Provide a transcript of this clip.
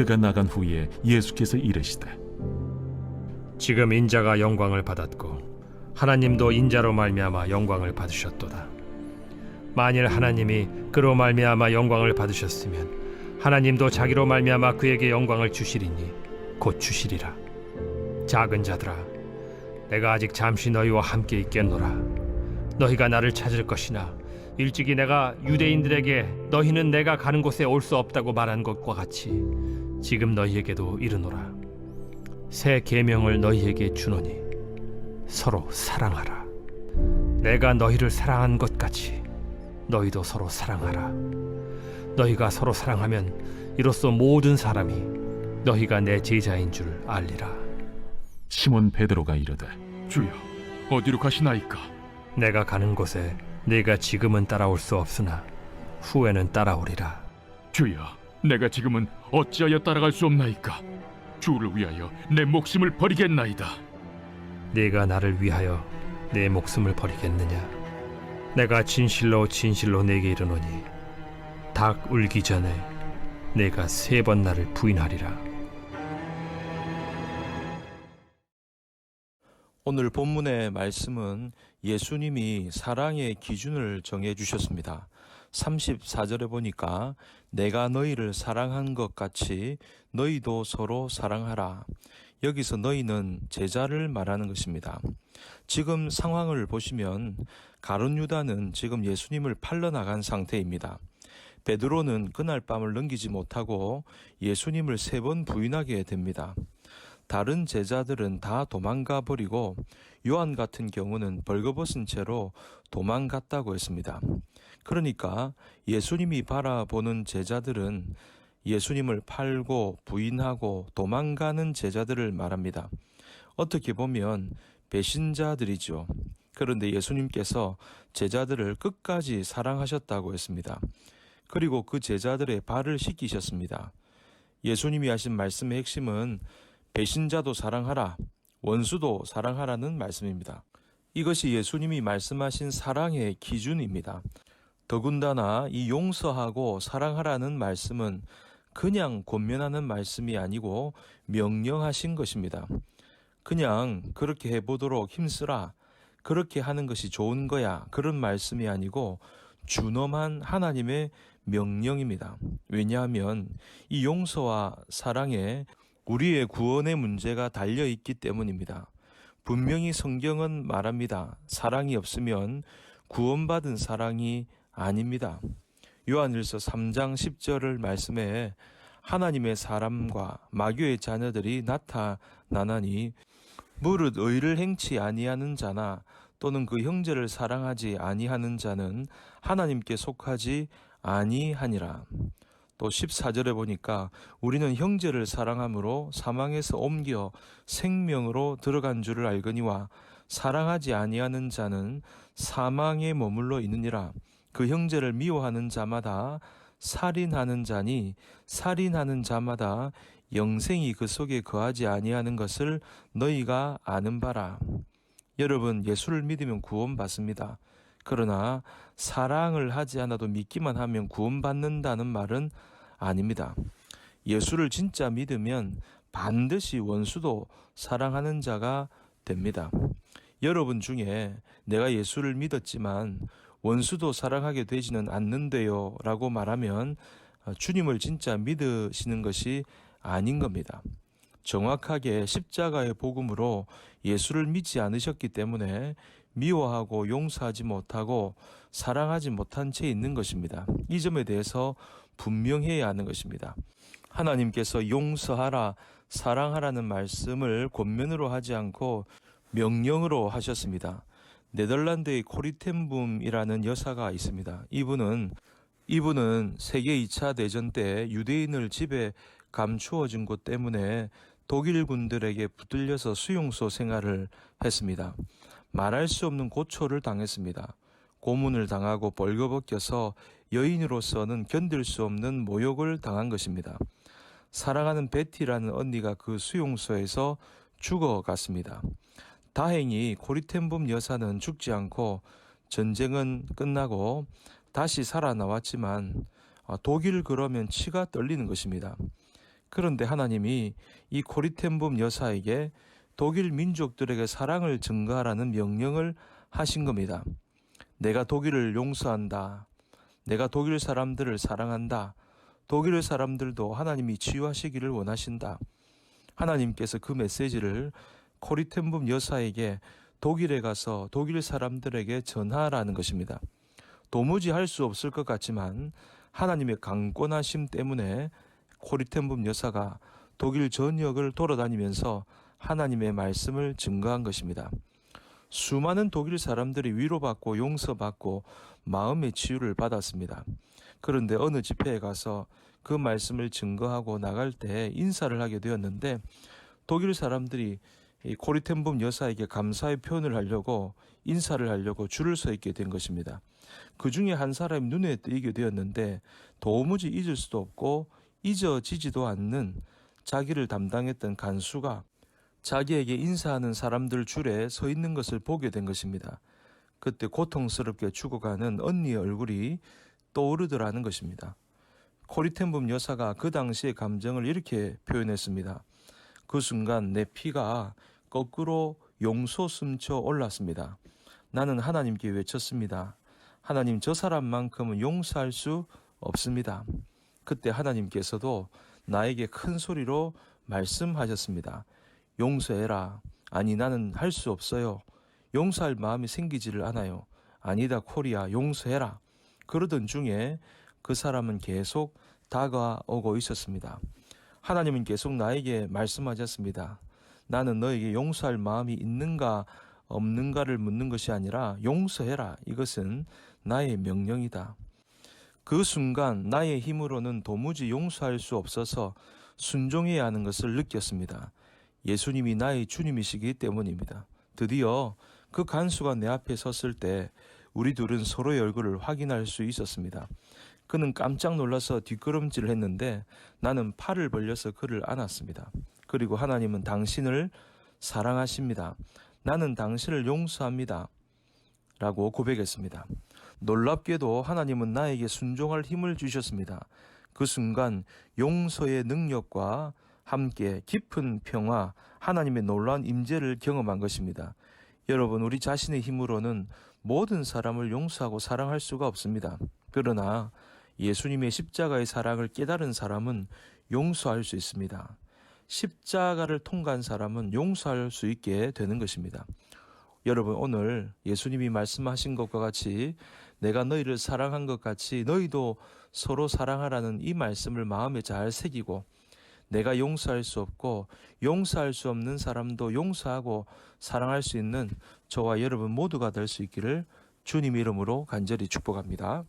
그가 나간 후에 예수께서 이르시되 지금 인자가 영광을 받았고 하나님도 인자로 말미암아 영광을 받으셨도다. 만일 하나님이 그로 말미암아 영광을 받으셨으면 하나님도 자기로 말미암아 그에게 영광을 주시리니 곧 주시리라. 작은 자들아, 내가 아직 잠시 너희와 함께 있겠노라. 너희가 나를 찾을 것이나 일찍이 내가 유대인들에게 너희는 내가 가는 곳에 올 수 없다고 말한 것과 같이 지금 너희에게도 이르노라. 새 계명을 너희에게 주노니 서로 사랑하라. 내가 너희를 사랑한 것 같이 너희도 서로 사랑하라. 너희가 서로 사랑하면 이로써 모든 사람이 너희가 내 제자인 줄 알리라. 시몬 베드로가 이르되 주여, 어디로 가시나이까? 내가 가는 곳에 네가 지금은 따라올 수 없으나 후에는 따라오리라. 주여, 내가 지금은 어찌하여 따라갈 수 없나이까? 주를 위하여 내 목숨을 버리겠나이다. 네가 나를 위하여 내 목숨을 버리겠느냐? 내가 진실로 진실로 네게 이르노니 닭 울기 전에 네가 3번 나를 부인하리라. 오늘 본문의 말씀은 예수님이 사랑의 기준을 정해 주셨습니다. 34절에 보니까 내가 너희를 사랑한 것 같이 너희도 서로 사랑하라. 여기서 너희는 제자를 말하는 것입니다. 지금 상황을 보시면 가룟 유다는 지금 예수님을 팔러 나간 상태입니다. 베드로는 그날 밤을 넘기지 못하고 예수님을 3번 부인하게 됩니다. 다른 제자들은 다 도망가 버리고 요한 같은 경우는 벌거벗은 채로 도망갔다고 했습니다. 그러니까 예수님이 바라보는 제자들은 예수님을 팔고 부인하고 도망가는 제자들을 말합니다. 어떻게 보면 배신자들이죠. 그런데 예수님께서 제자들을 끝까지 사랑하셨다고 했습니다. 그리고 그 제자들의 발을 씻기셨습니다. 예수님이 하신 말씀의 핵심은 배신자도 사랑하라, 원수도 사랑하라는 말씀입니다. 이것이 예수님이 말씀하신 사랑의 기준입니다. 더군다나 이 용서하고 사랑하라는 말씀은 그냥 권면하는 말씀이 아니고 명령하신 것입니다. 그냥 그렇게 해보도록 힘쓰라, 그렇게 하는 것이 좋은 거야, 그런 말씀이 아니고 준엄한 하나님의 명령입니다. 왜냐하면 이 용서와 사랑에 우리의 구원의 문제가 달려있기 때문입니다. 분명히 성경은 말합니다. 사랑이 없으면 구원받은 사랑이 아닙니다. 요한일서 3장 10절을 말씀해 하나님의 사람과 마귀의 자녀들이 나타나나니 무릇 의를 행치 아니하는 자나 또는 그 형제를 사랑하지 아니하는 자는 하나님께 속하지 아니하니라. 또 14절에 보니까 우리는 형제를 사랑함으로 사망에서 옮겨 생명으로 들어간 줄을 알거니와 사랑하지 아니하는 자는 사망에 머물러 있느니라. 그 형제를 미워하는 자마다 살인하는 자니 살인하는 자마다 영생이 그 속에 거하지 아니하는 것을 너희가 아는 바라. 여러분, 예수를 믿으면 구원받습니다. 그러나 사랑을 하지 않아도 믿기만 하면 구원받는다는 말은 아닙니다. 예수를 진짜 믿으면 반드시 원수도 사랑하는 자가 됩니다. 여러분 중에 내가 예수를 믿었지만 원수도 사랑하게 되지는 않는데요 라고 말하면 주님을 진짜 믿으시는 것이 아닌 겁니다. 정확하게 십자가의 복음으로 예수를 믿지 않으셨기 때문에 미워하고 용서하지 못하고 사랑하지 못한 채 있는 것입니다. 이 점에 대해서 분명해야 하는 것입니다. 하나님께서 용서하라, 사랑하라는 말씀을 권면으로 하지 않고 명령으로 하셨습니다. 네덜란드의 코리텐붐이라는 여사가 있습니다. 이분은 세계 2차 대전 때 유대인을 집에 감추어 준 것 때문에 독일 군들에게 붙들려서 수용소 생활을 했습니다. 말할 수 없는 고초를 당했습니다. 고문을 당하고 벌거벗겨서 여인으로서는 견딜 수 없는 모욕을 당한 것입니다. 사랑하는 베티라는 언니가 그 수용소에서 죽어갔습니다. 다행히 코리텐붐 여사는 죽지 않고 전쟁은 끝나고 다시 살아나왔지만 독일 그러면 치가 떨리는 것입니다. 그런데 하나님이 이 코리텐붐 여사에게 독일 민족들에게 사랑을 증가하라는 명령을 하신 겁니다. 내가 독일을 용서한다. 내가 독일 사람들을 사랑한다. 독일 사람들도 하나님이 치유하시기를 원하신다. 하나님께서 그 메시지를 코리텐붐 여사에게 독일에 가서 독일 사람들에게 전하라는 것입니다. 도무지 할 수 없을 것 같지만 하나님의 강권하심 때문에 코리텐붐 여사가 독일 전역을 돌아다니면서 하나님의 말씀을 증거한 것입니다. 수많은 독일 사람들이 위로받고 용서받고 마음의 치유를 받았습니다. 그런데 어느 집회에 가서 그 말씀을 증거하고 나갈 때 인사를 하게 되었는데 독일 사람들이 이 코리텐붐 여사에게 감사의 표현을 하려고 인사를 하려고 줄을 서 있게 된 것입니다. 그 중에 한 사람이 눈에 띄게 되었는데 도무지 잊을 수도 없고 잊어지지도 않는 자기를 담당했던 간수가 자기에게 인사하는 사람들 줄에 서 있는 것을 보게 된 것입니다. 그때 고통스럽게 죽어가는 언니의 얼굴이 떠오르더라는 것입니다. 코리텐붐 여사가 그 당시의 감정을 이렇게 표현했습니다. 그 순간 내 피가 거꾸로 용소 숨쳐 올랐습니다. 나는 하나님께 외쳤습니다. 하나님, 저 사람만큼은 용서할 수 없습니다. 그때 하나님께서도 나에게 큰 소리로 말씀하셨습니다. 용서해라. 아니, 나는 할 수 없어요. 용서할 마음이 생기지를 않아요. 아니다, 코리아, 용서해라. 그러던 중에 그 사람은 계속 다가오고 있었습니다. 하나님은 계속 나에게 말씀하셨습니다. 나는 너에게 용서할 마음이 있는가 없는가를 묻는 것이 아니라 용서해라. 이것은 나의 명령이다. 그 순간 나의 힘으로는 도무지 용서할 수 없어서 순종해야 하는 것을 느꼈습니다. 예수님이 나의 주님이시기 때문입니다. 드디어 그 간수가 내 앞에 섰을 때 우리 둘은 서로의 얼굴을 확인할 수 있었습니다. 그는 깜짝 놀라서 뒷걸음질을 했는데 나는 팔을 벌려서 그를 안았습니다. 그리고 하나님은 당신을 사랑하십니다. 나는 당신을 용서합니다. 라고 고백했습니다. 놀랍게도 하나님은 나에게 순종할 힘을 주셨습니다. 그 순간 용서의 능력과 함께 깊은 평화, 하나님의 놀라운 임재를 경험한 것입니다. 여러분, 우리 자신의 힘으로는 모든 사람을 용서하고 사랑할 수가 없습니다. 그러나 예수님의 십자가의 사랑을 깨달은 사람은 용서할 수 있습니다. 십자가를 통과한 사람은 용서할 수 있게 되는 것입니다. 여러분, 오늘 예수님이 말씀하신 것과 같이 내가 너희를 사랑한 것 같이 너희도 서로 사랑하라는 이 말씀을 마음에 잘 새기고 내가 용서할 수 없고 용서할 수 없는 사람도 용서하고 사랑할 수 있는 저와 여러분 모두가 될 수 있기를 주님 이름으로 간절히 축복합니다.